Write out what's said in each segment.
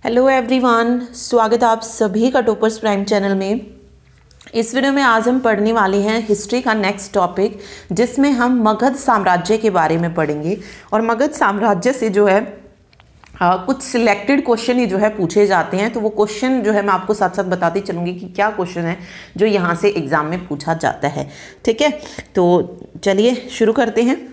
Hello everyone, स्वागत है आप सभी का टॉपर्स प्राइम चैनल में। इस वीडियो में आज हम पढ़ने वाले हैं हिस्ट्री का नेक्स्ट टॉपिक, जिसमें हम मगध साम्राज्य के बारे में पढ़ेंगे। और मगध साम्राज्य से जो है कुछ सिलेक्टेड क्वेश्चन ही जो है पूछे जाते हैं। तो वो क्वेश्चन जो है मैं आपको साथ साथ बताती चलूँगी कि क्या क्वेश्चन है जो यहाँ से एग्ज़ाम में पूछा जाता है। ठीक है, तो चलिए शुरू करते हैं।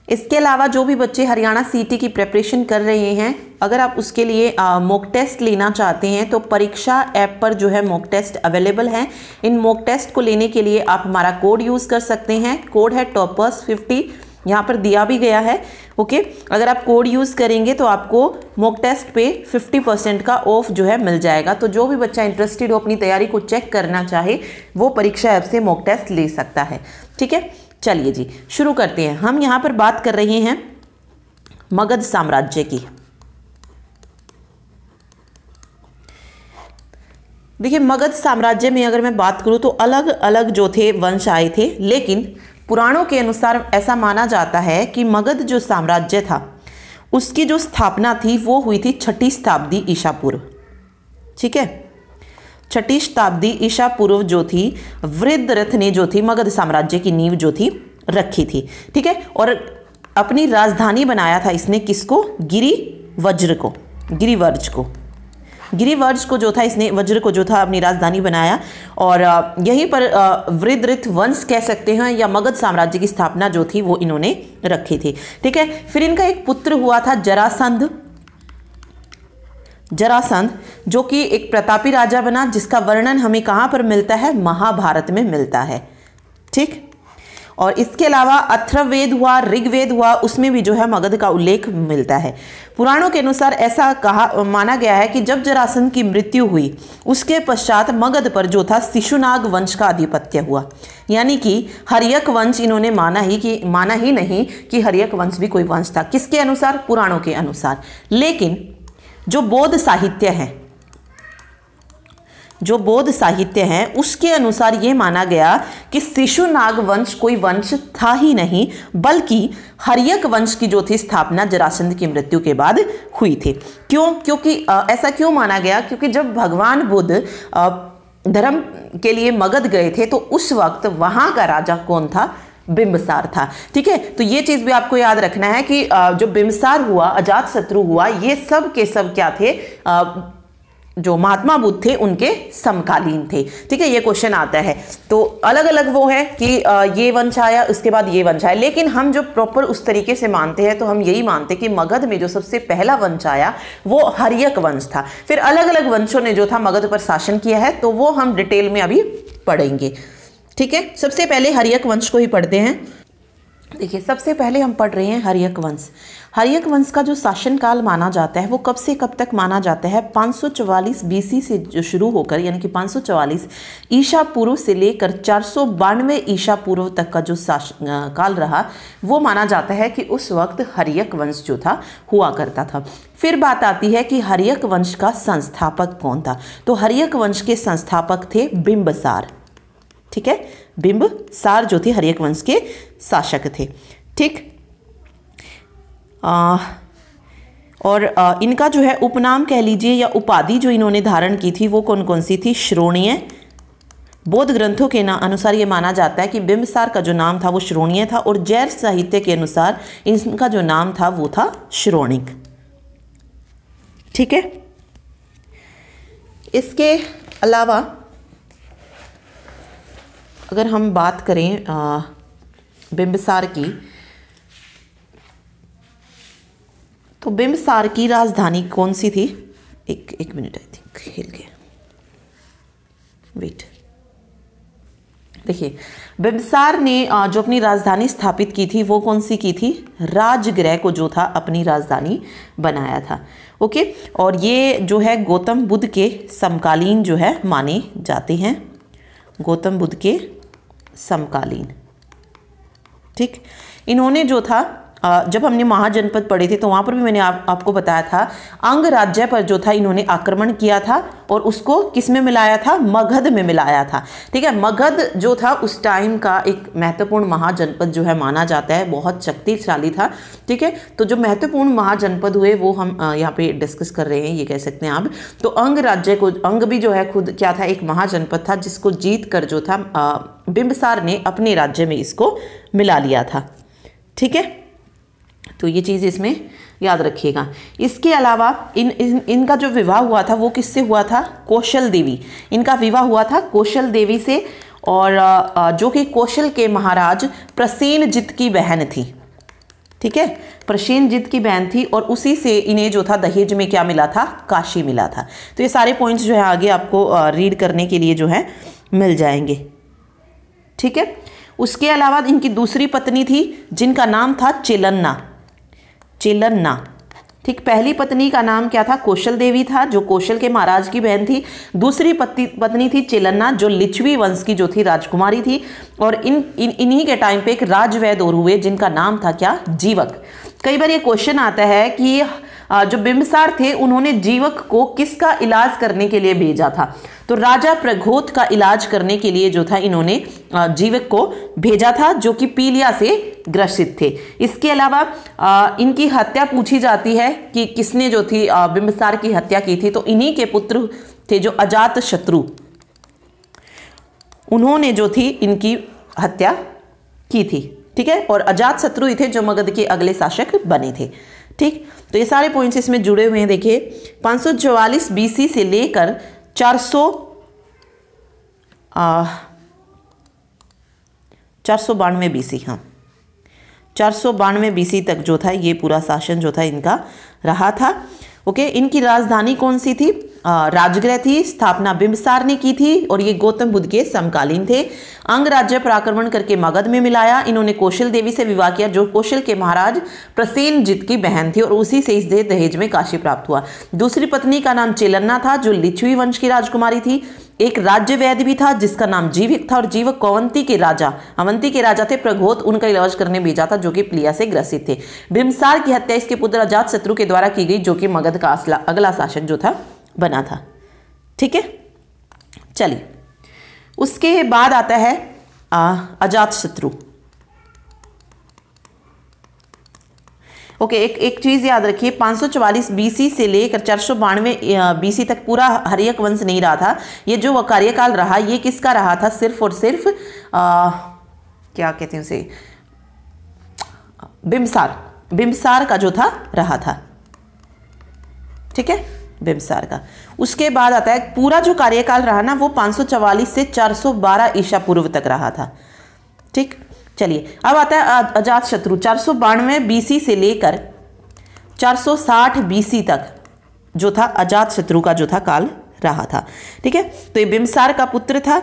इसके अलावा जो भी बच्चे हरियाणा सीटी की प्रिपरेशन कर रहे हैं, अगर आप उसके लिए मॉक टेस्ट लेना चाहते हैं तो परीक्षा ऐप पर जो है मॉक टेस्ट अवेलेबल है। इन मॉक टेस्ट को लेने के लिए आप हमारा कोड यूज़ कर सकते हैं। कोड है टॉपर्स50, यहाँ पर दिया भी गया है। ओके, अगर आप कोड यूज़ करेंगे तो आपको मॉक टेस्ट पे 50% का ऑफ जो है मिल जाएगा। तो जो भी बच्चा इंटरेस्टेड हो, अपनी तैयारी को चेक करना चाहे, वो परीक्षा ऐप से मॉक टेस्ट ले सकता है। ठीक है, चलिए जी शुरू करते हैं। हम यहाँ पर बात कर रहे हैं मगध साम्राज्य की। देखिए, मगध साम्राज्य में अगर मैं बात करूँ तो अलग अलग जो थे वंश आए थे, लेकिन पुराणों के अनुसार ऐसा माना जाता है कि मगध जो साम्राज्य था उसकी जो स्थापना थी वो हुई थी 6ठी शताब्दी ईसा पूर्व। ठीक है, 6ठी शताब्दी ईसा पूर्व जो थी, वृद्धरथ ने जो थी मगध साम्राज्य की नींव जो थी रखी थी। ठीक है, और अपनी राजधानी बनाया था इसने किसको? गिरिवर्ज को जो था, इसने वज्र को जो था अपनी राजधानी बनाया। और यहीं पर वृद्धरथ वंश कह सकते हैं या मगध साम्राज्य की स्थापना जो थी वो इन्होंने रखी थी। ठीक है, फिर इनका एक पुत्र हुआ था जरासंध, जो कि एक प्रतापी राजा बना, जिसका वर्णन हमें कहाँ पर मिलता है? महाभारत में मिलता है। ठीक, और इसके अलावा अथर्ववेद हुआ, ऋग्वेद हुआ, उसमें भी जो है मगध का उल्लेख मिलता है। पुराणों के अनुसार ऐसा माना गया है कि जब जरासंध की मृत्यु हुई उसके पश्चात मगध पर जो था शिशुनाग वंश का आधिपत्य हुआ। यानी कि हर्यक वंश इन्होंने माना ही नहीं कि हर्यक वंश भी कोई वंश था। किसके अनुसार? पुराणों के अनुसार। लेकिन जो बौद्ध साहित्य है उसके अनुसार ये माना गया कि शिशुनाग वंश कोई वंश था ही नहीं, बल्कि हर्यक वंश की जो थी स्थापना जरासंध की मृत्यु के बाद हुई थी। क्योंकि ऐसा क्यों माना गया? क्योंकि जब भगवान बुद्ध धर्म के लिए मगध गए थे तो उस वक्त वहां का राजा कौन था? बिंबिसार था। ठीक है, तो ये चीज भी आपको याद रखना है कि जो बिंबिसार हुआ, अजातशत्रु हुआ, ये सब के सब क्या थे? जो महात्मा बुद्ध थे उनके समकालीन थे। ठीक है, ये क्वेश्चन आता है। तो अलग अलग वो है कि ये वंश आया, उसके बाद ये वंश आया, लेकिन हम जो प्रॉपर उस तरीके से मानते हैं तो हम यही मानते हैं कि मगध में जो सबसे पहला वंश आया वो हर्यक वंश था। फिर अलग अलग वंशों ने जो था मगध पर शासन किया है, तो वो हम डिटेल में अभी पढ़ेंगे। ठीक है, सबसे पहले हर्यक वंश को ही पढ़ते हैं। देखिए, सबसे पहले हम पढ़ रहे हैं हर्यक वंश। हर्यक वंश का जो शासनकाल माना जाता है वो कब से कब तक माना जाता है? 544 बीसी से जो शुरू होकर, यानी कि 544 ईसा पूर्व से लेकर 492 ईसा पूर्व तक का जो शासन काल रहा, वो माना जाता है कि उस वक्त हर्यक वंश जो था हुआ करता था। फिर बात आती है कि हर्यक वंश का संस्थापक कौन था? तो हर्यक वंश के संस्थापक थे बिंबिसार। ठीक है, बिंबिसार जो थे हर्यक वंश के शासक थे। ठीक, और इनका जो है उपनाम कह लीजिए या उपाधि जो इन्होंने धारण की थी वो कौन कौन सी थी? श्रोणीय। बौद्ध ग्रंथों के अनुसार ये माना जाता है कि बिंबिसार का जो नाम था वो श्रोणीय था, और जैन साहित्य के अनुसार इनका जो नाम था वो था श्रोणिक। ठीक है, इसके अलावा अगर हम बात करें बिंबिसार की, तो बिंबिसार की राजधानी कौन सी थी? एक मिनट, आई थिंक हिल गया, वेट। देखिए, बिंबिसार ने जो अपनी राजधानी स्थापित की थी वो कौन सी की थी? राजगृह को जो था अपनी राजधानी बनाया था। ओके, और ये जो है गौतम बुद्ध के समकालीन जो है माने जाते हैं, गौतम बुद्ध के समकालीन। ठीक, इन्होंने जो था जब हमने महाजनपद पढ़े थे तो वहाँ पर भी मैंने आपको बताया था अंग राज्य पर जो था इन्होंने आक्रमण किया था और उसको किस में मिलाया था, मगध में मिलाया था। ठीक है, मगध जो था उस टाइम का एक महत्वपूर्ण महाजनपद जो है माना जाता है, बहुत शक्तिशाली था। ठीक है, तो जो महत्वपूर्ण महाजनपद हुए वो हम यहाँ पे डिस्कस कर रहे हैं, ये कह सकते हैं आप। तो अंग राज्य को, अंग भी जो है खुद क्या था, एक महाजनपद था जिसको जीत कर जो था बिंबिसार ने अपने राज्य में इसको मिला लिया था। ठीक है, तो ये चीज़ इसमें याद रखिएगा। इसके अलावा इनका जो विवाह हुआ था वो किससे हुआ था, कौशल देवी। इनका विवाह हुआ था कौशल देवी से, और जो कि कौशल के महाराज प्रसेनजित की बहन थी। ठीक है, प्रसेनजित की बहन थी और उसी से इन्हें जो था दहेज में क्या मिला था, काशी मिला था। तो ये सारे पॉइंट्स जो है आगे आपको रीड करने के लिए जो है मिल जाएंगे। ठीक है, उसके अलावा इनकी दूसरी पत्नी थी जिनका नाम था चिलन्ना। चिलन्ना, ठीक, पहली पत्नी का नाम क्या था, कौशल देवी था जो कौशल के महाराज की बहन थी। दूसरी पत्नी थी चिलन्ना जो लिच्छवी वंश की जो थी राजकुमारी थी। और इन्हीं के टाइम पे एक राजवैद और हुए जिनका नाम था क्या, जीवक। कई बार ये क्वेश्चन आता है कि जो बिंबिसार थे उन्होंने जीवक को किसका इलाज करने के लिए भेजा था, तो राजा प्रघोत का इलाज करने के लिए जो था इन्होंने जीवक को भेजा था जो कि पीलिया से ग्रसित थे। इसके अलावा इनकी हत्या पूछी जाती है कि किसने जो थी बिंबिसार की हत्या की थी, तो इन्हीं के पुत्र थे जो अजात शत्रु, उन्होंने जो थी इनकी हत्या की थी। ठीक है, और अजात शत्रु ही थे जो मगध के अगले शासक बने थे। ठीक, तो ये सारे पॉइंट्स इसमें जुड़े हुए हैं। देखिए 544 बीसी से लेकर 492 बीसी, हाँ 492 बीसी तक जो था ये पूरा शासन जो था इनका रहा था। ओके, इनकी राजधानी कौन सी थी, राजगृह थी। स्थापना बिंबिसार ने की थी और ये गौतम बुद्ध के समकालीन थे। अंग राज्य पर आक्रमण करके मगध में मिलाया। इन्होंने कौशल देवी से विवाह किया जो कौशल के महाराज प्रसेनजित की बहन थी और उसी से इस दहेज में काशी प्राप्त हुआ। दूसरी पत्नी का नाम चिलन्ना था जो लिच्छवी वंश की राजकुमारी थी। एक राज्य वैद्य भी था जिसका नाम जीवक था और जीवक अवंती के राजा थे। प्रघोत उनका इलाज करने भेजा था जो कि प्लिया से ग्रसित थे। बिंबिसार की हत्या इसके पुत्र अजात शत्रु के द्वारा की गई जो कि मगध का अगला शासक जो था बना था। ठीक है, चलिए उसके बाद आता है अजात शत्रु। ओके, एक चीज याद रखिए, 544 बीसी से लेकर 492 बीसी तक पूरा हर्यक वंश नहीं रहा था। ये जो कार्यकाल रहा ये किसका रहा था, सिर्फ और सिर्फ क्या कहते हैं उसे, बिंबिसार का जो था रहा था। ठीक है, बिंबिसार का। उसके बाद आता है पूरा जो कार्यकाल रहा ना वो 544 से 412 ईसा पूर्व तक रहा था। ठीक, चलिए अब आता है अजात शत्रु। 492 बीसी से लेकर 460 बीसी तक जो था अजात शत्रु का जो था काल रहा था। ठीक है, तो ये बिंबिसार का पुत्र था।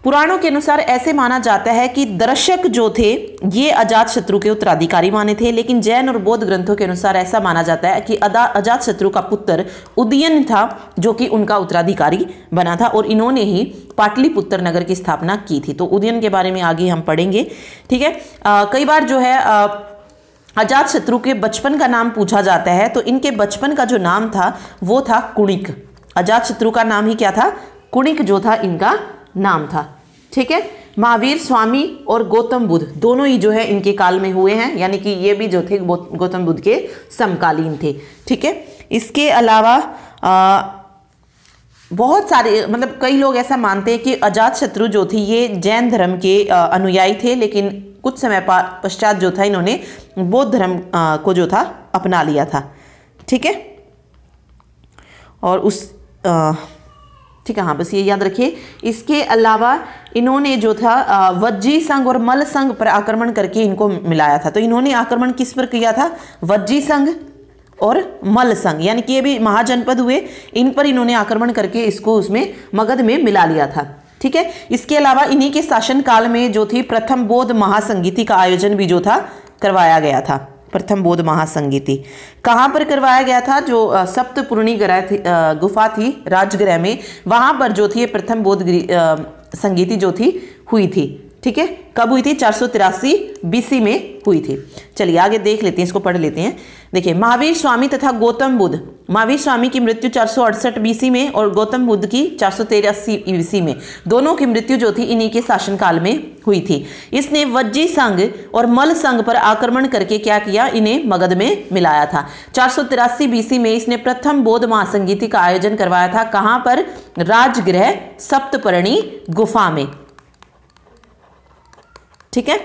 पुराणों के अनुसार ऐसे माना जाता है कि दर्शक जो थे ये अजात शत्रु के उत्तराधिकारी माने थे, लेकिन जैन और बौद्ध ग्रंथों के अनुसार ऐसा माना जाता है कि अजात शत्रु का पुत्र उदयन था जो कि उनका उत्तराधिकारी बना था और इन्होंने ही पाटलिपुत्र नगर की स्थापना की थी। तो उदयन के बारे में आगे हम पढ़ेंगे। ठीक है, कई बार जो है अजात शत्रु के बचपन का नाम पूछा जाता है, तो इनके बचपन का जो नाम था वो था कुणिक। अजात शत्रु का नाम ही क्या था, कुणिक जो था इनका नाम था। ठीक है, महावीर स्वामी और गौतम बुद्ध दोनों ही जो है इनके काल में हुए हैं, यानी कि ये भी जो थे गौतम बुद्ध के समकालीन थे। ठीक है, इसके अलावा बहुत सारे मतलब कई लोग ऐसा मानते हैं कि अजात शत्रु जो थी ये जैन धर्म के अनुयायी थे, लेकिन कुछ समय पश्चात जो था इन्होंने बौद्ध धर्म को जो था अपना लिया था। ठीक है, और उस ठीक है, हाँ बस ये याद रखिए। इसके अलावा इन्होंने जो था वज्जी संघ और मल संघ पर आक्रमण करके इनको मिलाया था। तो इन्होंने आक्रमण किस पर किया था, वज्जी संघ और मल संघ, यानी कि ये भी महाजनपद हुए, इन पर इन्होंने आक्रमण करके इसको उसमें मगध में मिला लिया था। ठीक है, इसके अलावा इन्हीं के शासन काल में जो थी प्रथम बौद्ध महासंगीति का आयोजन भी जो था करवाया गया था। प्रथम बौद्ध महासंगीति कहाँ पर करवाया गया था, जो सप्तपूर्णी गुफा थी राजगृह में, वहां पर जो थी प्रथम बौद्ध संगीति जो थी हुई थी। ठीक है, कब हुई थी? 483 BC में हुई थी। चलिए आगे देख लेते हैं, इसको पढ़ लेते हैं। देखिए, महावीर स्वामी तथा गौतम बुद्ध, महावीर स्वामी की मृत्यु 468 BC में और गौतम बुद्ध की 483 BC में, दोनों की मृत्यु जो थी इन्हीं के शासनकाल में हुई थी। इसने वज्जी संघ और मल संघ पर आक्रमण करके क्या किया? इन्हें मगध में मिलाया था। 483 BC में इसने प्रथम बौद्ध महासंगीति का आयोजन करवाया था। कहां पर? राजगृह सप्तपर्णी गुफा में। ठीक है,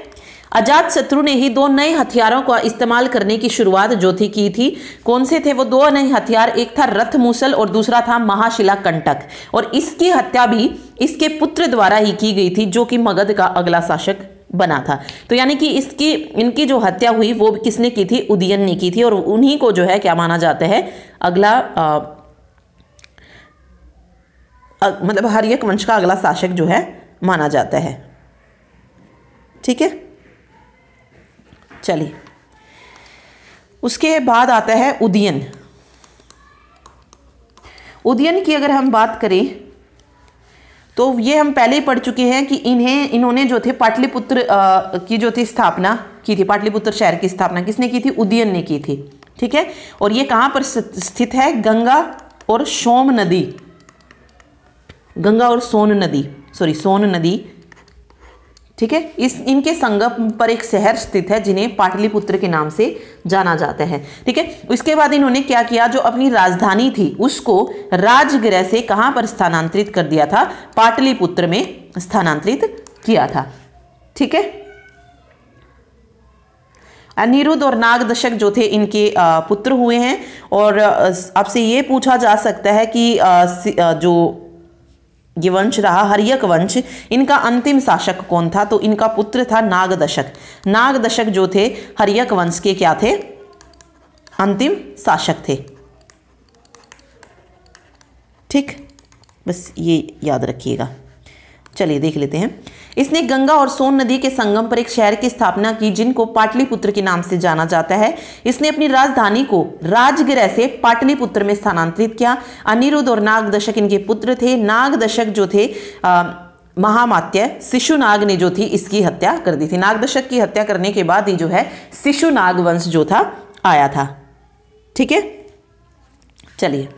अजात शत्रु ने ही 2 नए हथियारों का इस्तेमाल करने की शुरुआत जो थी की थी। कौन से थे वो 2 नए हथियार? एक था रथ मूसल और दूसरा था महाशिला कंटक, और इसकी हत्या भी इसके पुत्र द्वारा ही की गई थी, जो कि मगध का अगला शासक बना था। तो यानी कि इनकी जो हत्या हुई वो किसने की थी? उदयन ने की थी, और उन्हीं को जो है क्या माना जाता है? अगला मतलब हर्यक वंश का अगला शासक जो है माना जाता है। ठीक है, चलिए उसके बाद आता है उदयन। उदयन की अगर हम बात करें तो ये हम पहले ही पढ़ चुके हैं कि इन्होंने जो थे पाटलिपुत्र की जो थी स्थापना की थी। पाटलिपुत्र शहर की स्थापना किसने की थी? उदयन ने की थी। ठीक है, और ये कहां पर स्थित है? गंगा और सोन नदी, गंगा और सोन नदी। ठीक है, इनके संगम पर एक शहर स्थित है जिन्हें पाटलिपुत्र के नाम से जाना जाता है। ठीक है, इसके बाद इन्होंने क्या किया? जो अपनी राजधानी थी उसको राजगृह से कहां पर स्थानांतरित कर दिया था? पाटलिपुत्र में स्थानांतरित किया था। ठीक है, अनिरुद्ध और नागदशक जो थे इनके पुत्र हुए हैं। और आपसे ये पूछा जा सकता है कि जो ये वंश रहा हर्यक वंश, इनका अंतिम शासक कौन था? तो इनका पुत्र था नागदशक। नागदशक जो थे हर्यक वंश के क्या थे? अंतिम शासक थे। ठीक, बस ये याद रखिएगा। चलिए देख लेते हैं। इसने गंगा और सोन नदी के संगम पर एक शहर की स्थापना की जिनको पाटलिपुत्र के नाम से जाना जाता है। इसने अपनी राजधानी को राजगृह से पाटलिपुत्र में स्थानांतरित किया। अनिरुद्ध और नागदशक इनके पुत्र थे। नागदशक जो थे महामात्य शिशुनाग ने जो थी इसकी हत्या कर दी थी। नागदशक की हत्या करने के बाद ही जो है शिशुनाग वंश जो था आया था। ठीक है, चलिए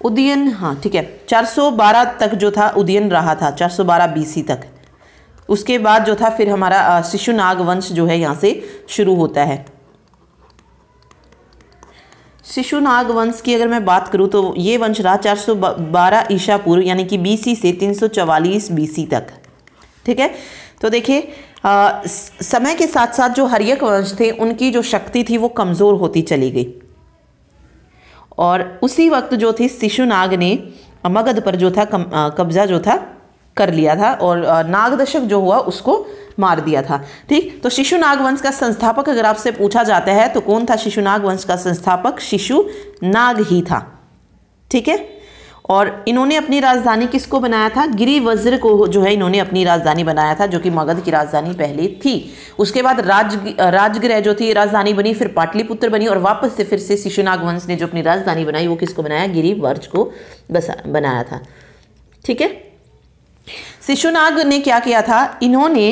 उदयन, हाँ ठीक है, 412 तक जो था उदयन रहा था, 412 BC तक। उसके बाद जो था फिर हमारा शिशुनाग वंश जो है यहाँ से शुरू होता है। शिशुनाग वंश की अगर मैं बात करूँ तो ये वंश रहा 412 ईसा पूर्व यानी कि BC से 344 BC तक। ठीक है, तो देखिए समय के साथ साथ जो हर्यक वंश थे उनकी जो शक्ति थी वो कमज़ोर होती चली गई, और उसी वक्त जो थी शिशुनाग ने मगध पर जो था कब्जा जो था कर लिया था, और नागदशक जो हुआ उसको मार दिया था। ठीक, तो शिशुनाग वंश का संस्थापक अगर आपसे पूछा जाता है तो कौन था शिशुनाग वंश का संस्थापक? शिशुनाग ही था। ठीक है, और इन्होंने अपनी राजधानी किसको बनाया था? गिरिवज्र को जो है इन्होंने अपनी राजधानी बनाया था, जो कि मगध की राजधानी पहले थी। उसके बाद राजगृह जो थी राजधानी बनी, फिर पाटलिपुत्र बनी, और वापस से फिर से शिशुनाग वंश ने जो अपनी राजधानी बनाई वो किसको बनाया? गिरिवर्ज को बनाया था। ठीक है, शिशुनाग ने क्या किया था? इन्होंने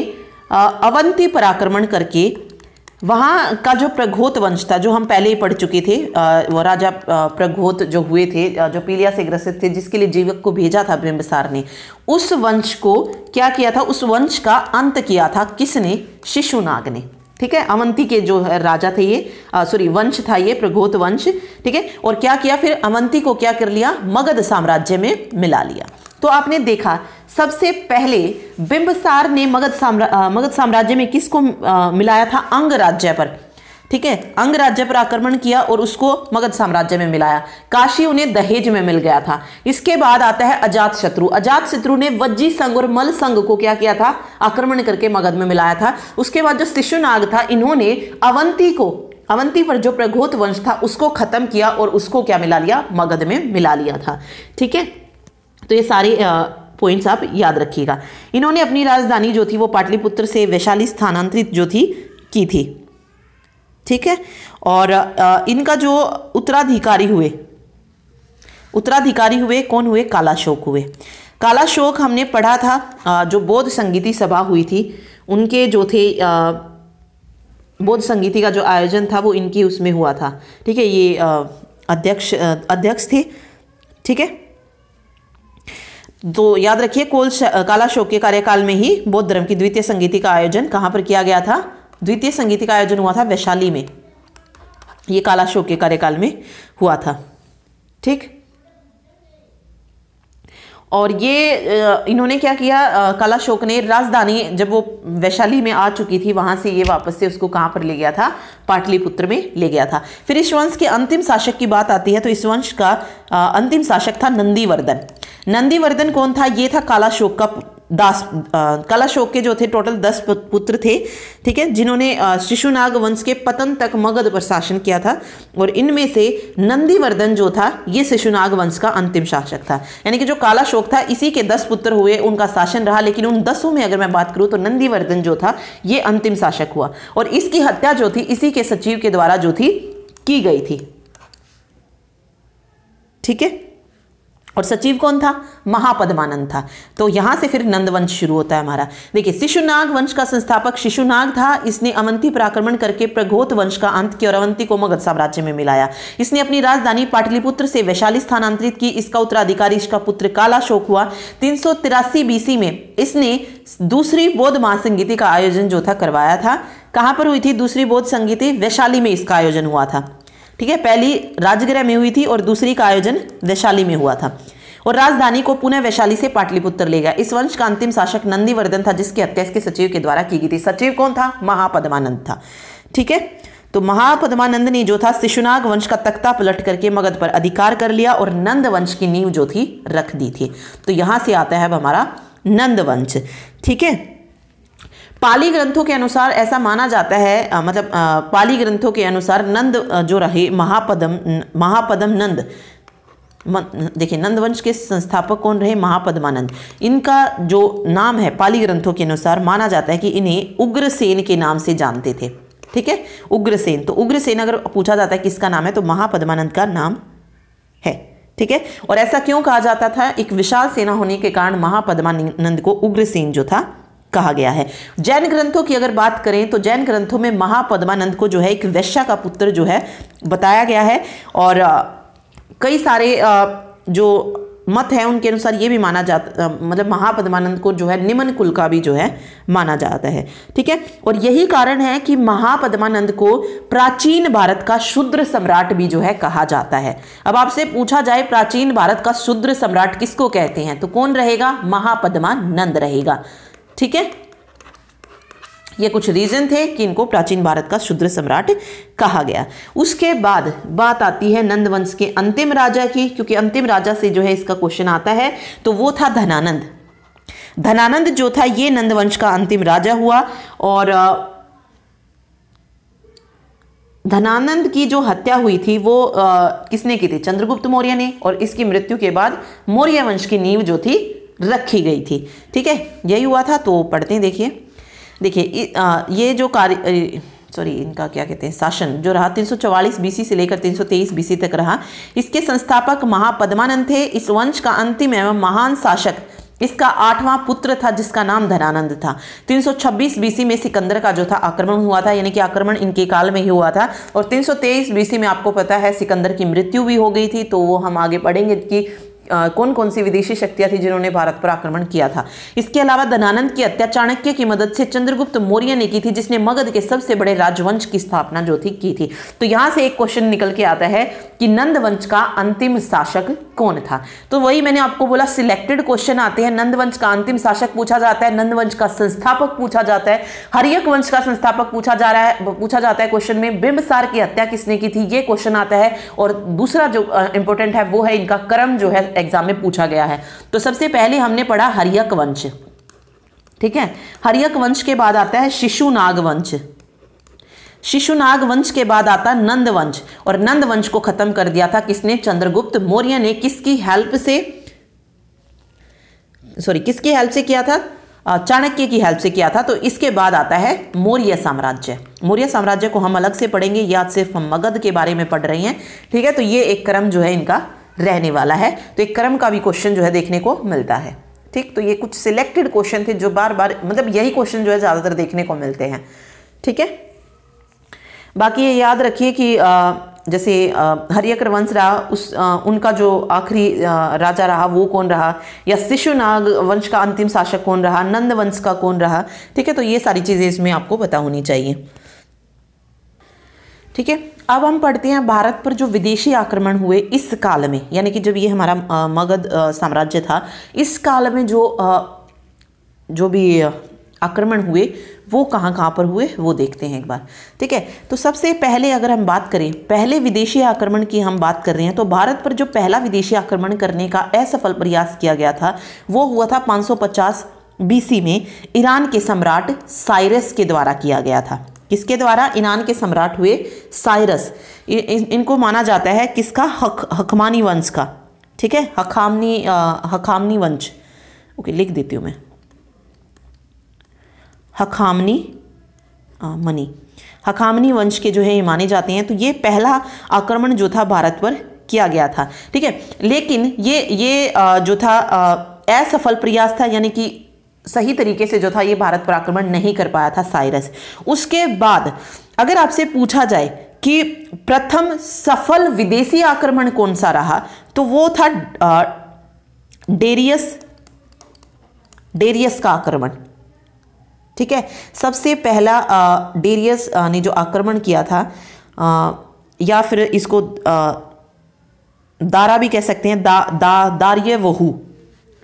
अवंती पर आक्रमण करके वहाँ का जो प्रघोत वंश था, जो हम पहले ही पढ़ चुके थे, वो राजा प्रघोत जो हुए थे, जो पीलिया से ग्रसित थे, जिसके लिए जीवक को भेजा था बिंबिसार ने, उस वंश को क्या किया था? उस वंश का अंत किया था किसने? शिशुनाग ने। ठीक है, अवंती के जो राजा थे ये वंश था ये प्रघोत वंश। ठीक है, और क्या किया फिर? अवंती को क्या कर लिया? मगध साम्राज्य में मिला लिया। तो आपने देखा सबसे पहले बिंबिसार ने मगध साम्राज्य में किसको मिलाया था? अंग राज्य पर। ठीक है, अंग राज्य पर आक्रमण किया और उसको मगध साम्राज्य में मिलाया। काशी उन्हें दहेज में मिल गया था। इसके बाद आता है अजातशत्रु। अजातशत्रु ने वज्जी संघ और मल संघ को क्या किया था? आक्रमण करके मगध में मिलाया था। उसके बाद जो शिशुनाग था, इन्होंने अवंती पर जो प्रघोत वंश था उसको खत्म किया और उसको क्या मिला लिया? मगध में मिला लिया था। ठीक है, तो ये सारे पॉइंट्स आप याद रखिएगा। इन्होंने अपनी राजधानी जो थी वो पाटलिपुत्र से वैशाली स्थानांतरित जो थी की थी। ठीक है, और इनका जो उत्तराधिकारी हुए कौन हुए? कालाशोक हुए। कालाशोक हमने पढ़ा था, जो बौद्ध संगीति सभा हुई थी उनके जो थे बौद्ध संगीति का जो आयोजन था वो इनकी उसमें हुआ था। ठीक है, ये अध्यक्ष थे। ठीक है, तो याद रखिए कालाशोक के कार्यकाल में ही बौद्ध धर्म की द्वितीय संगीति का आयोजन कहाँ पर किया गया था? द्वितीय संगीति का आयोजन हुआ था वैशाली में। ये कालाशोक के कार्यकाल में हुआ था। ठीक, और ये इन्होंने क्या किया, कालाशोक ने राजधानी जब वो वैशाली में आ चुकी थी वहां से ये वापस से उसको कहां पर ले गया था? पाटलिपुत्र में ले गया था। फिर इस वंश के अंतिम शासक की बात आती है तो इस वंश का अंतिम शासक था नंदीवर्धन। नंदीवर्धन कौन था? ये था कालाशोक का दास। कालाशोक के जो थे टोटल 10 पुत्र थे। ठीक है, जिन्होंने शिशुनाग वंश के पतन तक मगध पर शासन किया था, और इनमें से नंदीवर्धन जो था ये शिशुनाग वंश का अंतिम शासक था। यानी कि जो कालाशोक था इसी के 10 पुत्र हुए, उनका शासन रहा, लेकिन उन 10 में अगर मैं बात करूं तो नंदीवर्धन जो था ये अंतिम शासक हुआ, और इसकी हत्या जो थी इसी के सचिव के द्वारा जो थी की गई थी। ठीक है, और सचिव कौन था? महापद्मानंद था। तो यहां से फिर नंदवंश शुरू होता है हमारा। देखिए, शिशुनाग वंश का संस्थापक शिशुनाग था। इसने अवंती पर आक्रमण करके प्रघोत वंश का अंत किया और अवंती को मगध साम्राज्य में मिलाया। इसने अपनी राजधानी पाटलिपुत्र से वैशाली स्थानांतरित की। इसका उत्तराधिकारी इसका पुत्र कालाशोक हुआ। 383 बीसी में इसने दूसरी बौद्ध महासंगीति का आयोजन जो था करवाया था। कहां पर हुई थी दूसरी बौद्ध संगीति? वैशाली में इसका आयोजन हुआ था। ठीक है, पहली राजगृह में हुई थी और दूसरी का आयोजन वैशाली में हुआ था, और राजधानी को पुनः वैशाली से पाटलिपुत्र ले गया। इस वंश का अंतिम शासक नंदीवर्धन था, जिसकी हत्या इसके सचिव के द्वारा की गई थी। सचिव कौन था? महापद्मानंद था। ठीक है, तो महापद्मानंद ने जो था शिशुनाग वंश का तख्ता पलट करके मगध पर अधिकार कर लिया और नंद वंश की नींव जो थी रख दी थी। तो यहां से आता है हमारा नंद वंश। ठीक है, पाली ग्रंथों के अनुसार ऐसा माना जाता है, पाली ग्रंथों के अनुसार नंद जो रहे महापद्म नंद, देखिए नंदवंश के संस्थापक कौन रहे? महापद्मानंद। इनका जो नाम है पाली ग्रंथों के अनुसार माना जाता है कि इन्हें उग्रसेन के नाम से जानते थे। ठीक है, उग्रसेन। तो उग्रसेन अगर पूछा जाता है किसका नाम है तो महापद्मानंद का नाम है। ठीक है, और ऐसा क्यों कहा जाता था? एक विशाल सेना होने के कारण महापद्मानंद को उग्रसेन जो था कहा गया है। जैन ग्रंथों की अगर बात करें तो जैन ग्रंथों में महापद्मानंद को जो है एक वैश्या का पुत्र जो है बताया गया है, और कई सारे जो मत है उनके अनुसार ये भी माना जाता, महापद्मानंद को जो है निम्न कुल का भी जो है माना जाता है। ठीक है, और यही कारण है कि महापद्मानंद को प्राचीन भारत का शूद्र सम्राट भी जो है कहा जाता है। अब आपसे पूछा जाए प्राचीन भारत का शूद्र सम्राट किसको कहते हैं तो कौन रहेगा? महापद्मानंद रहेगा। ठीक है, ये कुछ रीजन थे कि इनको प्राचीन भारत का शूद्र सम्राट कहा गया। उसके बाद बात आती है नंदवंश के अंतिम राजा की, क्योंकि अंतिम राजा से जो है इसका क्वेश्चन आता है, तो वो था धनानंद। धनानंद जो था ये नंदवंश का अंतिम राजा हुआ, और धनानंद की जो हत्या हुई थी वो किसने की थी? चंद्रगुप्त मौर्य ने, और इसकी मृत्यु के बाद मौर्य वंश की नींव जो थी रखी गई थी। ठीक है, यही हुआ था। तो पढ़ते हैं, देखिए ये जो इनका क्या कहते हैं शासन जो रहा 344 बीसी से लेकर 323 बीसी तक रहा। इसके संस्थापक महापद्मानंद थे। इस वंश का अंतिम एवं महान शासक इसका 8वां पुत्र था जिसका नाम धनानंद था। 326 बीसी में सिकंदर का जो था आक्रमण हुआ था, यानी कि आक्रमण इनके काल में ही हुआ था, और 323 बीसी में आपको पता है सिकंदर की मृत्यु भी हो गई थी। तो वो हम आगे पढ़ेंगे कि कौन कौन सी विदेशी शक्तियां थी जिन्होंने भारत पर आक्रमण किया था। इसके अलावा धनानंद की हत्या चाणक्य की मदद से चंद्रगुप्त मौर्य ने की थी, जिसने मगध के सबसे बड़े राजवंश की स्थापना जो थी की थी। तो यहां से एक क्वेश्चन निकल के आता है कि नंद वंश का अंतिम शासक कौन था। तो वही मैंने आपको बोला, सिलेक्टेड क्वेश्चन आते हैं। नंद वंश का अंतिम शासक पूछा जाता है, नंद वंश का संस्थापक पूछा जाता है, हर्यक वंश का संस्थापक पूछा जाता है क्वेश्चन में। बिंबिसार की हत्या किसने की थी ये क्वेश्चन आता है, और दूसरा जो इंपॉर्टेंट है वो है इनका क्रम जो है एग्जाम में पूछा गया है। तो सबसे पहले हमने पढ़ा हर्यक वंश। ठीक है, हर्यक वंश के बाद आता है शिशुनाग वंश। शिशुनाग वंश के बाद आता नंद वंश, और नंद वंश को खत्म कर दिया था किसने? चंद्रगुप्त मौर्य ने। किसकी हेल्प से किया था? चाणक्य की हेल्प से किया था। तो इसके बाद आता है मौर्य साम्राज्य। मौर्य साम्राज्य को हम अलग से पढ़ेंगे, या सिर्फ हम मगध के बारे में पढ़ रहे हैं। ठीक है, तो ये एक क्रम जो है इनका रहने वाला है। तो एक क्रम का भी क्वेश्चन जो है देखने को मिलता है। ठीक, तो ये कुछ सिलेक्टेड क्वेश्चन थे जो बार बार, मतलब यही क्वेश्चन जो है ज़्यादातर देखने को मिलते हैं। ठीक है, बाकी ये याद रखिए कि जैसे हर्यक वंश रहा, उनका जो आखिरी राजा रहा वो कौन रहा, या शिशुनाग वंश का अंतिम शासक कौन रहा, नंद वंश का कौन रहा। ठीक है, तो ये सारी चीज़ें इसमें आपको पता होनी चाहिए। ठीक है, अब हम पढ़ते हैं भारत पर जो विदेशी आक्रमण हुए इस काल में, यानी कि जब ये हमारा मगध साम्राज्य था, इस काल में जो भी आक्रमण हुए वो कहाँ कहाँ पर हुए वो देखते हैं एक बार। ठीक है, तो सबसे पहले अगर हम बात करें पहले विदेशी आक्रमण की हम बात कर रहे हैं, तो भारत पर जो पहला विदेशी आक्रमण करने का असफल प्रयास किया गया था वो हुआ था 550 BC में ईरान के सम्राट साइरस के द्वारा किया गया था। किसके द्वारा? ईरान के सम्राट हुए साइरस। इनको माना जाता है किसका? हखमानी वंश का। ठीक है, हखामनी वंश, ओके लिख देती हूँ मैं, हखामनी वंश के जो है ये माने जाते हैं। तो ये पहला आक्रमण जो था भारत पर किया गया था। ठीक है, लेकिन ये जो था असफल प्रयास था, यानी कि सही तरीके से जो था ये भारत पर आक्रमण नहीं कर पाया था साइरस। उसके बाद अगर आपसे पूछा जाए कि प्रथम सफल विदेशी आक्रमण कौन सा रहा, तो वो था डेरियस का आक्रमण। ठीक है, सबसे पहला डेरियस ने जो आक्रमण किया था, या फिर इसको दारा भी कह सकते हैं, दार्यवहु,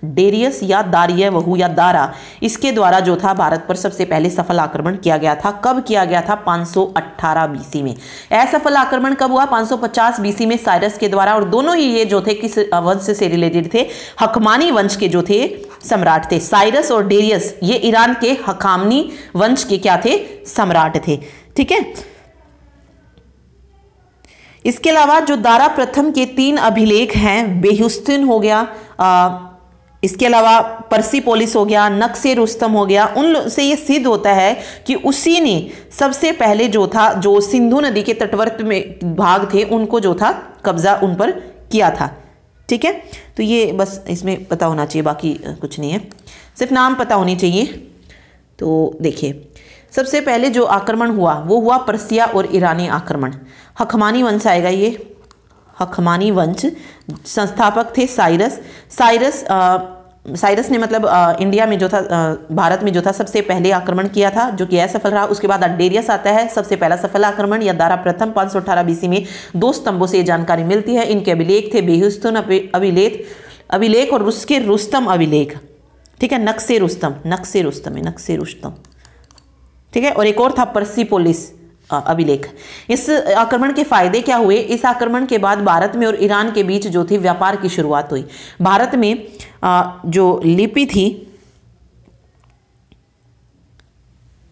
डेरियस या दार्यवहु या दारा, इसके द्वारा जो था भारत पर सबसे पहले सफल आक्रमण किया गया था। कब किया गया था? 518 BC में। असफल आक्रमण कब हुआ? 550 BC में साइरस के द्वारा। और दोनों ही ये जो थे किस वंश से रिलेटेड थे? हखमानी वंश के जो थे सम्राट थे। साइरस और डेरियस ये ईरान के हखामनी वंश के क्या थे? सम्राट थे। ठीक है, इसके अलावा जो दारा प्रथम के 3 अभिलेख हैं, बेहुस्तिन हो गया, इसके अलावा पर्सिपोलिस हो गया, नक्शे रुस्तम हो गया, उन से ये सिद्ध होता है कि उसी ने सबसे पहले जो था, जो सिंधु नदी के तटवर्ती में भाग थे उनको जो था कब्जा उन पर किया था। ठीक है, तो ये बस इसमें पता होना चाहिए, बाकी कुछ नहीं है, सिर्फ नाम पता होनी चाहिए। तो देखिए, सबसे पहले जो आक्रमण हुआ वो हुआ पर्सिया और ईरानी आक्रमण। हखमानी वंश आएगा, ये हखमानी वंश, संस्थापक थे साइरस ने मतलब इंडिया में जो था, भारत में जो था सबसे पहले आक्रमण किया था, जो कि असफल रहा। उसके बाद डेरियस आता है, सबसे पहला सफल आक्रमण, या दारा प्रथम 518 BC में। 2 स्तंभों से ये जानकारी मिलती है। इनके अभिलेख थे बेहुस्तुन अभिलेख और उसके रुस्तम अभिलेख। ठीक है, नक्शे रुस्तम। ठीक है, और एक और था पर्सिपोलिस अभिलेख। इस आक्रमण के फायदे क्या हुए? इस आक्रमण के बाद भारत में और ईरान के बीच जो थी व्यापार की शुरुआत हुई। भारत में जो लिपि थी,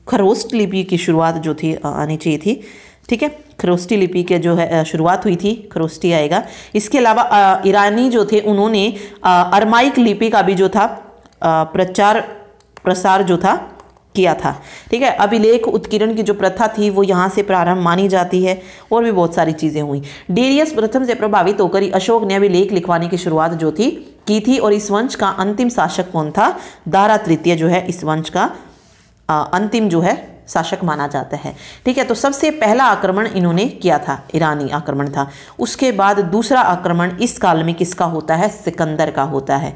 खरोष्ट लिपि की शुरुआत जो थी आनी चाहिए थी। ठीक है, खरोष्टी लिपि के जो है शुरुआत हुई थी, खरोष्टी आएगा। इसके अलावा ईरानी जो थे उन्होंने अरमाइक लिपि का भी जो था प्रसार जो था किया था। ठीक है, अभिलेख उत्कीर्ण की जो प्रथा थी वो यहाँ से प्रारंभ मानी जाती है, और भी बहुत सारी चीज़ें हुई। डेरियस प्रथम से प्रभावित होकर अशोक ने अभिलेख लिखवाने की शुरुआत जो थी की थी, और इस वंश का अंतिम शासक कौन था? दारा तृतीय जो है इस वंश का अंतिम जो है शासक माना जाता है। ठीक है, तो सबसे पहला आक्रमण इन्होंने किया था, ईरानी आक्रमण था। उसके बाद दूसरा आक्रमण इस काल में किसका होता है? सिकंदर का होता है।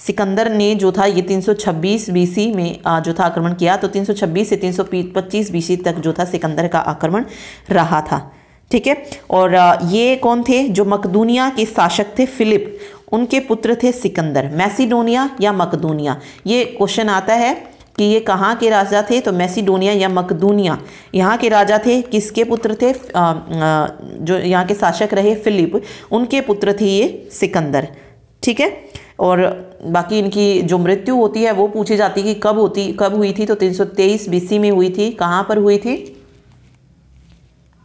सिकंदर ने जो था ये 326 BC में जो था आक्रमण किया। तो 326 से 325 BC तक जो था सिकंदर का आक्रमण रहा था। ठीक है, और ये कौन थे? जो मकदूनिया के शासक थे फिलिप, उनके पुत्र थे सिकंदर। मैसिडोनिया या मकदूनिया, ये क्वेश्चन आता है कि ये कहाँ के राजा थे? तो मैसिडोनिया या मकदूनिया यहाँ के राजा थे। किसके पुत्र थे? जो यहाँ के शासक रहे फिलिप, उनके पुत्र थे ये सिकंदर। ठीक है, और बाकी इनकी जो मृत्यु होती है वो पूछी जाती है कि कब हुई थी? तो 323 BC में हुई थी। कहाँ पर हुई थी?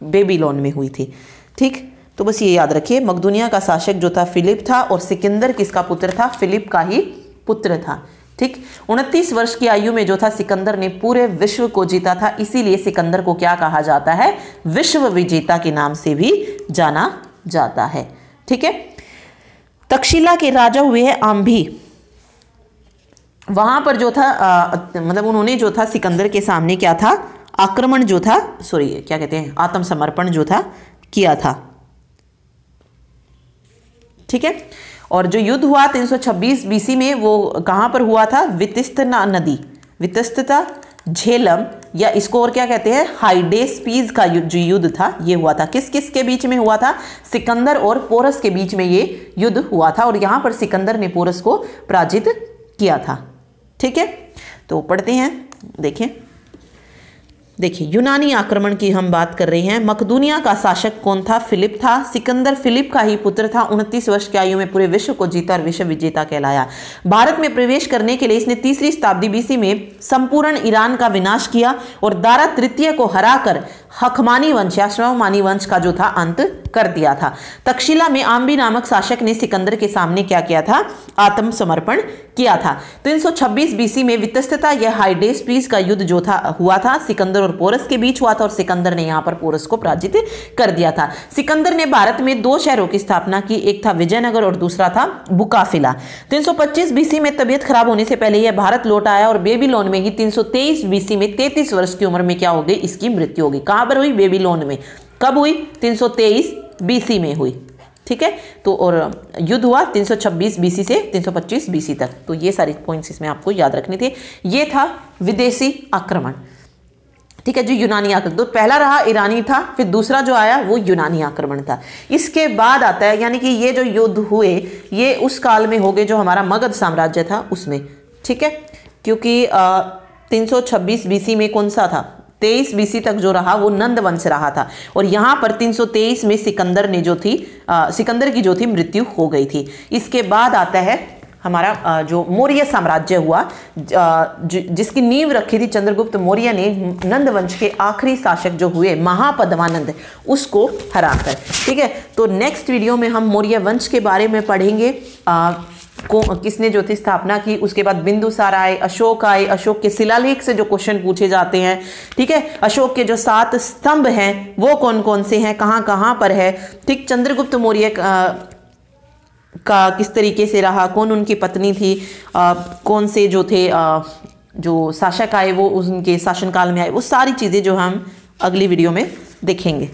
बेबीलोन में हुई थी। ठीक, तो बस ये याद रखिए, मकदूनिया का शासक जो था फिलिप था, और सिकंदर किसका पुत्र था? फिलिप का ही पुत्र था। ठीक, 29 वर्ष की आयु में जो था सिकंदर ने पूरे विश्व को जीता था, इसीलिए सिकंदर को क्या कहा जाता है? विश्व विजेता के नाम से भी जाना जाता है। ठीक है, तक्षशिला के राजा हुए हैं आम्भी। वहां पर जो था मतलब उन्होंने जो था सिकंदर के सामने क्या था, आक्रमण जो था, सॉरी क्या कहते हैं, आत्मसमर्पण जो था किया था। ठीक है। और जो युद्ध हुआ 326 बीसी में वो कहां पर हुआ था, वितस्ता नदी, वितस्ता, झेलम, या इसको और क्या कहते हैं, हाइडेस्पीज का जो युद्ध था ये हुआ था। किस किस के बीच में हुआ था, सिकंदर और पोरस के बीच में ये युद्ध हुआ था, और यहां पर सिकंदर ने पोरस को पराजित किया था। ठीक है, तो पढ़ते हैं, देखें, देखिए यूनानी आक्रमण की हम बात कर रहे हैं। मकदूनिया का शासक कौन था, फिलिप था। सिकंदर फिलिप का ही पुत्र था। 29 वर्ष की आयु में पूरे विश्व को जीता और विश्व विजेता कहलाया। भारत में प्रवेश करने के लिए इसने 3री शताब्दी बीसी में संपूर्ण ईरान का विनाश किया और दारा तृतीय को हराकर हकमानी वंश या श्रवमानी वंश का जो था अंत कर दिया था। तक्षशिला में आम्बी नामक शासक ने सिकंदर के सामने क्या किया था, आत्मसमर्पण किया था। 326 बीसी में वितस्ता या हाइडेस्पीस का युद्ध जो था हुआ था, सिकंदर और पोरस के बीच हुआ था, और सिकंदर ने यहां पर पोरस को पराजित कर दिया था। सिकंदर ने भारत में 2 शहरों की स्थापना की, एक था विजयनगर और दूसरा था बुकाफिला। 325 बीसी में तबियत खराब होने से पहले यह भारत लौट आया और बेबीलोन में ही 323 बीसी में 33 वर्ष की उम्र में क्या हो गई, इसकी मृत्यु हो गई। कहां पर हुई, बेबीलोन में। कब हुई, 323 बीसी में हुई। ठीक है, तो और युद्ध हुआ 326 बीसी से 325 बीसी तक। तो ये सारे पॉइंट्स इसमें आपको याद रखने थे। ये था विदेशी आक्रमण। ठीक है, जो यूनानी आक्रमण, तो पहला रहा ईरानी था, फिर दूसरा जो आया वो यूनानी आक्रमण था। इसके बाद आता है, यानी कि ये जो युद्ध हुए ये उस काल में हो गए जो हमारा मगध साम्राज्य था उसमें। ठीक है, क्योंकि 326 बीसी में कौन सा था, 23 बीसी तक जो रहा वो नंद वंश रहा था, और यहाँ पर 323 में सिकंदर ने जो थी सिकंदर की जो थी मृत्यु हो गई थी। इसके बाद आता है हमारा जो मौर्य साम्राज्य हुआ, जिसकी नींव रखी थी चंद्रगुप्त मौर्य ने नंद वंश के आखिरी शासक जो हुए महापद्मानंद, उसको हराकर। ठीक है, तो नेक्स्ट वीडियो में हम मौर्य वंश के बारे में पढ़ेंगे, किसने जो थी स्थापना की। उसके बाद बिंदुसार आए, अशोक आए, अशोक के शिलालेख से जो क्वेश्चन पूछे जाते हैं। ठीक है, अशोक के जो 7 स्तंभ हैं वो कौन कौन से हैं, कहाँ कहाँ पर है। ठीक, चंद्रगुप्त मौर्य का किस तरीके से रहा, कौन उनकी पत्नी थी, कौन से जो थे जो शासक आए वो उनके शासनकाल में आए, वो सारी चीज़ें जो हम अगली वीडियो में देखेंगे।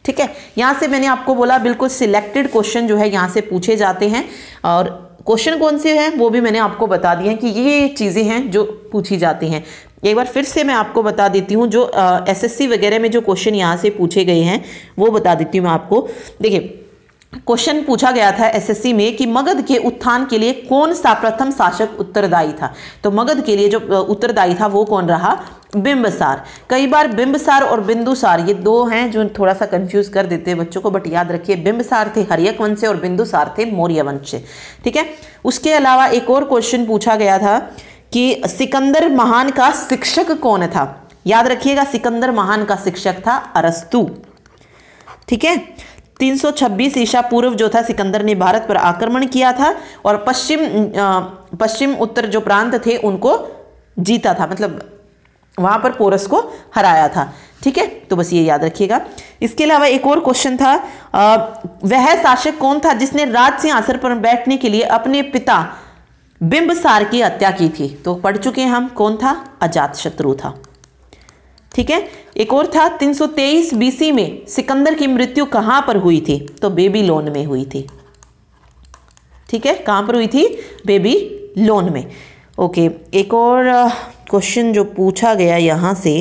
ठीक है, यहाँ से मैंने आपको बोला बिल्कुल सिलेक्टेड क्वेश्चन जो है यहाँ से पूछे जाते हैं, और क्वेश्चन कौन से हैं वो भी मैंने आपको बता दिया है कि ये चीज़ें हैं जो पूछी जाती हैं। एक बार फिर से मैं आपको बता देती हूँ, जो एसएससी वगैरह में जो क्वेश्चन यहाँ से पूछे गए हैं वो बता देती हूँ मैं आपको। देखिए, क्वेश्चन पूछा गया था एसएससी में कि मगध के उत्थान के लिए कौन सा प्रथम शासक उत्तरदायी था। तो मगध के लिए जो उत्तरदायी था वो कौन रहा, बिंबिसार। कई बार बिंबिसार और बिंदुसार ये दो हैं जो थोड़ा सा कंफ्यूज कर देते हैं बच्चों को, बट याद रखिए बिंबिसार थे हर्यक वंश से और बिंदुसार थे मौर्य वंश से। ठीक है, उसके अलावा एक और क्वेश्चन पूछा गया था कि सिकंदर महान का शिक्षक कौन था। याद रखिएगा, सिकंदर महान का शिक्षक था अरस्तु। ठीक है, 326 ईसा पूर्व जो था सिकंदर ने भारत पर आक्रमण किया था और पश्चिम उत्तर जो प्रांत थे उनको जीता था, मतलब वहां पर पोरस को हराया था। ठीक है, तो बस ये याद रखिएगा। इसके अलावा एक और क्वेश्चन था, वह शासक कौन था जिसने राज सिंहासन पर बैठने के लिए अपने पिता बिंबिसार की हत्या की थी। तो पढ़ चुके हैं हम, कौन था, अजातशत्रु था। ठीक है, एक और था 323 बीसी में सिकंदर की मृत्यु कहां पर हुई थी, तो बेबीलोन में हुई थी। ठीक है, कहां पर हुई थी, बेबीलोन में। ओके, एक और क्वेश्चन जो पूछा गया यहां से,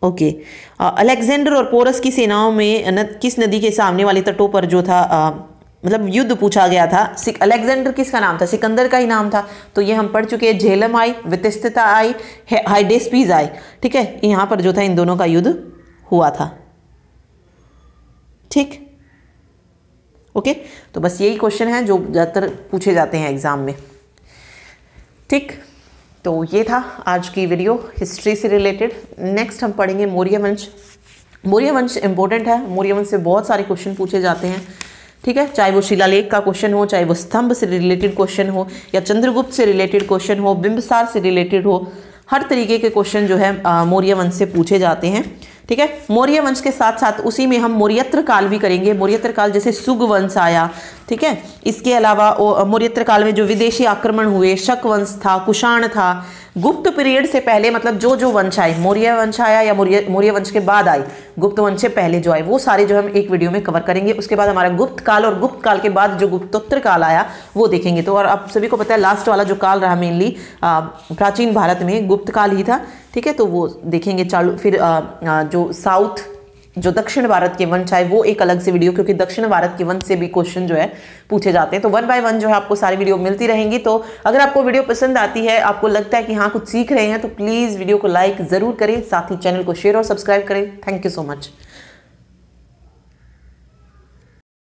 ओके, अलेक्जेंडर और पोरस की सेनाओं में किस नदी के सामने वाले तटों पर जो था मतलब युद्ध पूछा गया था। अलेक्जेंडर किसका नाम था, सिकंदर का ही नाम था। तो ये हम पढ़ चुके हैं, झेलम आई, वितस्ता आई, हाइडेस्पीज आई। ठीक है, यहाँ पर जो था इन दोनों का युद्ध हुआ था। ठीक, ओके, तो बस यही क्वेश्चन है जो ज़्यादातर पूछे जाते हैं एग्जाम में। ठीक, तो ये था आज की वीडियो हिस्ट्री से रिलेटेड। नेक्स्ट हम पढ़ेंगे मौर्य वंश। मौर्य वंश इंपॉर्टेंट है, मौर्य वंश से बहुत सारे क्वेश्चन पूछे जाते हैं। ठीक है, चाहे वो शिलालेख का क्वेश्चन हो, चाहे वो स्तंभ से रिलेटेड क्वेश्चन हो, या चंद्रगुप्त से रिलेटेड क्वेश्चन हो, बिंबिसार से रिलेटेड हो, हर तरीके के क्वेश्चन जो है मौर्य वंश से पूछे जाते हैं। ठीक है। मौर्य वंश के साथ साथ उसी में हम मौर्यत्र काल भी करेंगे। मौर्यत्र काल जैसे सुग वंश आया, ठीक है। इसके अलावा मौर्यत्र काल में जो विदेशी आक्रमण हुए, शक वंश था, कुषाण था। गुप्त पीरियड से पहले मतलब जो जो वंश आए, मौर्य वंश आया या मौर्य वंश के बाद आए, गुप्त वंश से पहले जो आए, वो सारे जो हम एक वीडियो में कवर करेंगे। उसके बाद हमारा गुप्त काल, और गुप्त काल के बाद जो गुप्तोत्तर काल आया वो देखेंगे। तो और आप सभी को पता है लास्ट वाला जो काल रहा मेनली प्राचीन भारत में गुप्त काल ही था, ठीक है। तो वो देखेंगे चालू। फिर जो साउथ, जो दक्षिण भारत के वंश आए वो एक अलग से वीडियो, क्योंकि दक्षिण भारत के वंश से भी क्वेश्चन जो है पूछे जाते हैं। तो 1 बाय 1 जो है आपको सारी वीडियो मिलती रहेंगी। तो अगर आपको वीडियो पसंद आती है, आपको लगता है कि हाँ कुछ सीख रहे हैं, तो प्लीज़ वीडियो को लाइक ज़रूर करें, साथ ही चैनल को शेयर और सब्सक्राइब करें। Thank you so much.